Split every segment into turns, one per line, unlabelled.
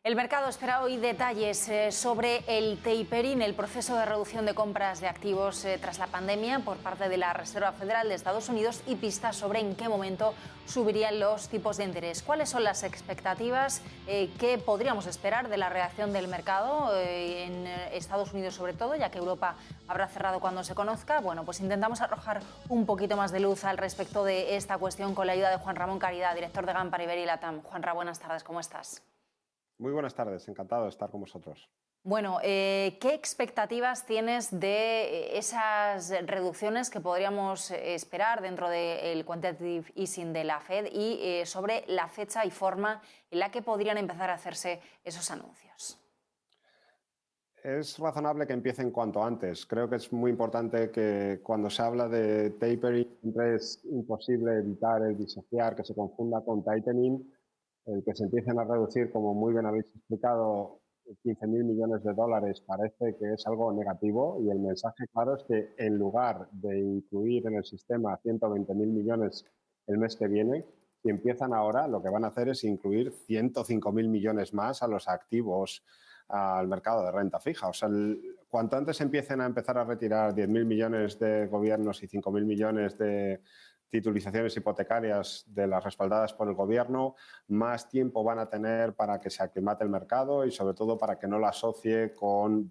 El mercado espera hoy detalles sobre el tapering, el proceso de reducción de compras de activos tras la pandemia por parte de la Reserva Federal de Estados Unidos y pistas sobre en qué momento subirían los tipos de interés. ¿Cuáles son las expectativas que podríamos esperar de la reacción del mercado en Estados Unidos sobre todo, ya que Europa habrá cerrado cuando se conozca? Bueno, pues intentamos arrojar un poquito más de luz al respecto de esta cuestión con la ayuda de Juan Ramón Caridad, director de GAM Paribas y Latam. Juanra, buenas tardes, ¿cómo estás?
Muy buenas tardes, encantado de estar con vosotros.
Bueno, ¿qué expectativas tienes de esas reducciones que podríamos esperar dentro del quantitative easing de la Fed y sobre la fecha y forma en la que podrían empezar a hacerse esos anuncios?
Es razonable que empiecen cuanto antes. Creo que es muy importante que cuando se habla de tapering siempre es imposible evitar el disociar, que se confunda con tightening, el que se empiecen a reducir, como muy bien habéis explicado, 15.000 millones de dólares parece que es algo negativo y el mensaje claro es que en lugar de incluir en el sistema 120.000 millones el mes que viene, si empiezan ahora, lo que van a hacer es incluir 105.000 millones más a los activos al mercado de renta fija. O sea, cuanto antes empiecen a empezar a retirar 10.000 millones de gobiernos y 5.000 millones de titulizaciones hipotecarias de las respaldadas por el gobierno, más tiempo van a tener para que se aclimate el mercado y sobre todo para que no la asocie con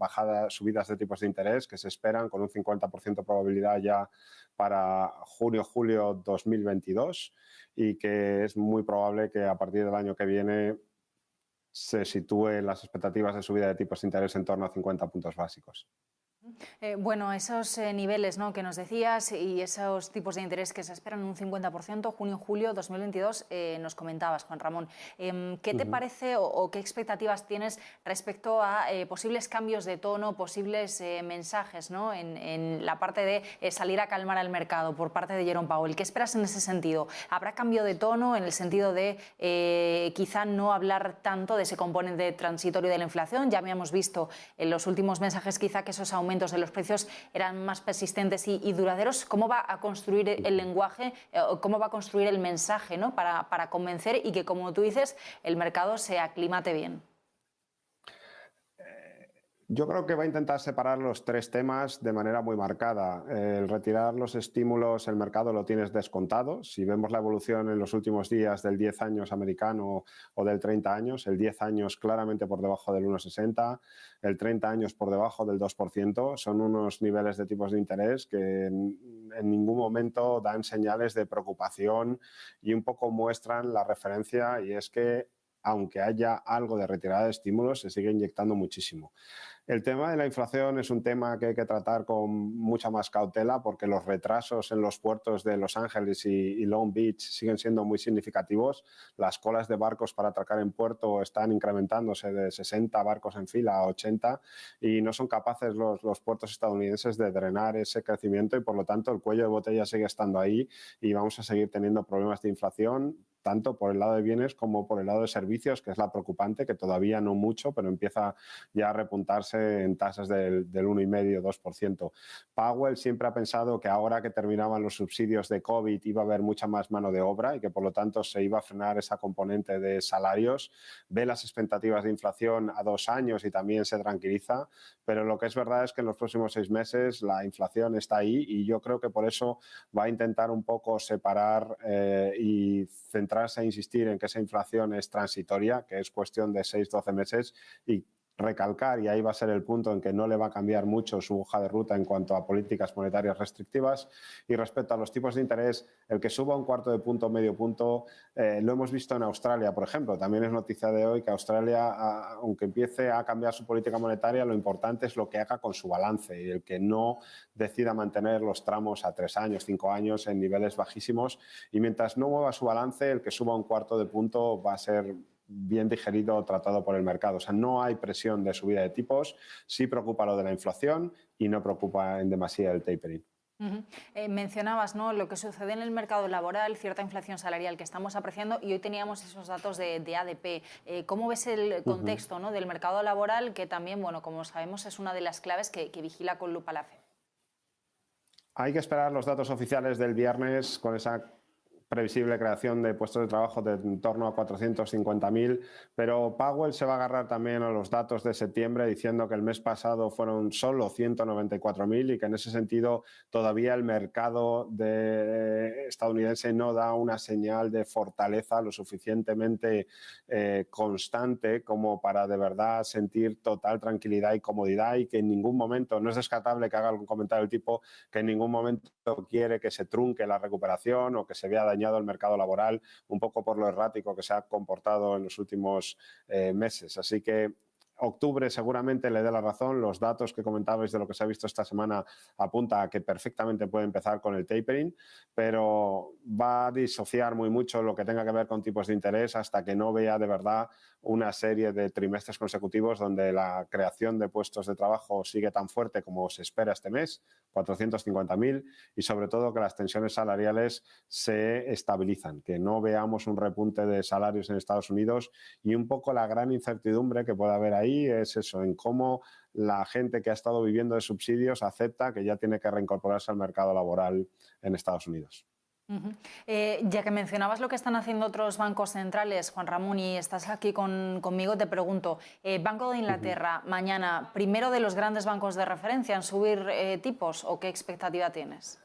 subidas de tipos de interés que se esperan con un 50% de probabilidad ya para junio-julio 2022 y que es muy probable que a partir del año que viene se sitúen las expectativas de subida de tipos de interés en torno a 50 puntos básicos.
Bueno, esos niveles, ¿no?, que nos decías y esos tipos de interés que se esperan un 50%, junio-julio 2022, nos comentabas, Juan Ramón. ¿Qué te parece o qué expectativas tienes respecto a posibles cambios de tono, posibles mensajes, ¿no?, en la parte de salir a calmar al mercado por parte de Jerome Powell? ¿Qué esperas en ese sentido? ¿Habrá cambio de tono en el sentido de quizá no hablar tanto de ese componente transitorio de la inflación? Ya habíamos visto en los últimos mensajes quizá que esos aumentos de los precios eran más persistentes y duraderos. ¿Cómo va a construir el lenguaje, cómo va a construir el mensaje, ¿no?, para convencer y que, como tú dices, el mercado se aclimate bien?
Yo creo que va a intentar separar los tres temas de manera muy marcada. El retirar los estímulos, el mercado lo tienes descontado. Si vemos la evolución en los últimos días del 10 años americano o del 30 años, el 10 años claramente por debajo del 1,60, el 30 años por debajo del 2%, son unos niveles de tipos de interés que en ningún momento dan señales de preocupación y un poco muestran la referencia, y es que aunque haya algo de retirada de estímulos, se sigue inyectando muchísimo. El tema de la inflación es un tema que hay que tratar con mucha más cautela porque los retrasos en los puertos de Los Ángeles y Long Beach siguen siendo muy significativos. Las colas de barcos para atracar en puerto están incrementándose de 60 barcos en fila a 80 y no son capaces los puertos estadounidenses de drenar ese crecimiento y por lo tanto el cuello de botella sigue estando ahí y vamos a seguir teniendo problemas de inflación tanto por el lado de bienes como por el lado de servicios, que es la preocupante, que todavía no mucho, pero empieza ya a repuntarse en tasas del 1,5-2%. Powell siempre ha pensado que ahora que terminaban los subsidios de COVID iba a haber mucha más mano de obra y que por lo tanto se iba a frenar esa componente de salarios. Ve las expectativas de inflación a 2 años y también se tranquiliza, pero lo que es verdad es que en los próximos 6 meses la inflación está ahí y yo creo que por eso va a intentar un poco separar y centrarse a insistir en que esa inflación es transitoria, que es cuestión de 6-12 meses y recalcar, y ahí va a ser el punto en que no le va a cambiar mucho su hoja de ruta en cuanto a políticas monetarias restrictivas. Y respecto a los tipos de interés, el que suba un cuarto de punto, medio punto, lo hemos visto en Australia, por ejemplo. También es noticia de hoy que Australia, aunque empiece a cambiar su política monetaria, lo importante es lo que haga con su balance y el que no decida mantener los tramos a 3 años, 5 años en niveles bajísimos. Y mientras no mueva su balance, el que suba un cuarto de punto va a ser bien digerido o tratado por el mercado. O sea, no hay presión de subida de tipos, sí preocupa lo de la inflación y no preocupa en demasía el tapering.
Mencionabas, ¿no?, lo que sucede en el mercado laboral, cierta inflación salarial que estamos apreciando y hoy teníamos esos datos de ADP. ¿Cómo ves el contexto, ¿no?, del mercado laboral que también, bueno, como sabemos, es una de las claves que vigila con lupa la Fed?
Hay que esperar los datos oficiales del viernes con esa previsible creación de puestos de trabajo de en torno a 450.000, pero Powell se va a agarrar también a los datos de septiembre diciendo que el mes pasado fueron solo 194.000 y que en ese sentido todavía el mercado estadounidense no da una señal de fortaleza lo suficientemente constante como para de verdad sentir total tranquilidad y comodidad, y que en ningún momento, no es descartable que haga algún comentario del tipo que en ningún momento quiere que se trunque la recuperación o que se vea dañado el mercado laboral, un poco por lo errático que se ha comportado en los últimos meses. Así que octubre seguramente le dé la razón. Los datos que comentabais de lo que se ha visto esta semana apunta a que perfectamente puede empezar con el tapering, pero va a disociar muy mucho lo que tenga que ver con tipos de interés hasta que no vea de verdad una serie de trimestres consecutivos donde la creación de puestos de trabajo sigue tan fuerte como se espera este mes, 450.000, y sobre todo que las tensiones salariales se estabilizan, que no veamos un repunte de salarios en Estados Unidos. Y un poco la gran incertidumbre que puede haber ahí es eso, en cómo la gente que ha estado viviendo de subsidios acepta que ya tiene que reincorporarse al mercado laboral en Estados Unidos.
Ya que mencionabas lo que están haciendo otros bancos centrales, Juan Ramón, y estás aquí conmigo, te pregunto, Banco de Inglaterra, mañana, ¿primero de los grandes bancos de referencia en subir tipos o qué expectativa tienes?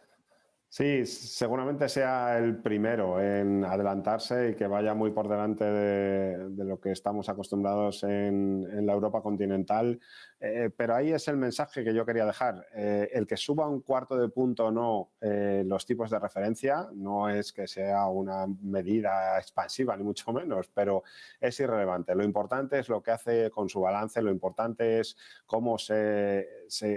Sí, seguramente sea el primero en adelantarse y que vaya muy por delante de lo que estamos acostumbrados en la Europa continental. Pero ahí es el mensaje que yo quería dejar. El que suba un cuarto de punto o no los tipos de referencia no es que sea una medida expansiva, ni mucho menos, pero es irrelevante. Lo importante es lo que hace con su balance, lo importante es cómo se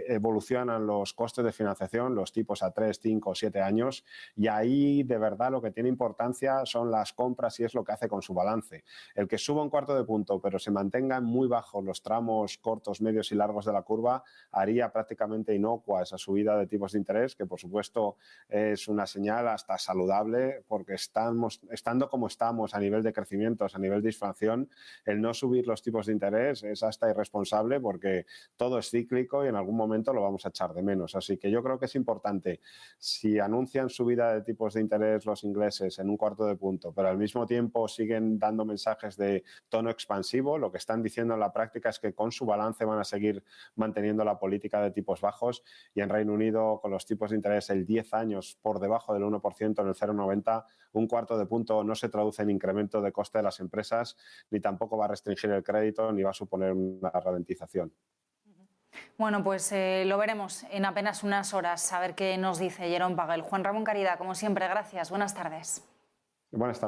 evolucionan los costes de financiación, los tipos a 3, 5 o 7 años, y ahí de verdad lo que tiene importancia son las compras y es lo que hace con su balance. El que suba un cuarto de punto pero se mantengan muy bajos los tramos cortos, medios y largos de la curva haría prácticamente inocua esa subida de tipos de interés, que por supuesto es una señal hasta saludable, porque estando como estamos a nivel de crecimientos, a nivel de inflación, el no subir los tipos de interés es hasta irresponsable, porque todo es cíclico y en algún momento lo vamos a echar de menos. Así que yo creo que es importante, si anuncian subida de tipos de interés los ingleses en un cuarto de punto, pero al mismo tiempo siguen dando mensajes de tono expansivo, lo que están diciendo en la práctica es que con su balance van a seguir manteniendo la política de tipos bajos, y en Reino Unido con los tipos de interés el 10 años por debajo del 1% en el 0,90, un cuarto de punto no se traduce en incremento de coste de las empresas, ni tampoco va a restringir el crédito, ni va a suponer una ralentización.
Bueno, pues lo veremos en apenas unas horas, a ver qué nos dice Jerome Powell. Juan Ramón Caridad, como siempre, gracias. Buenas tardes.
Buenas tardes.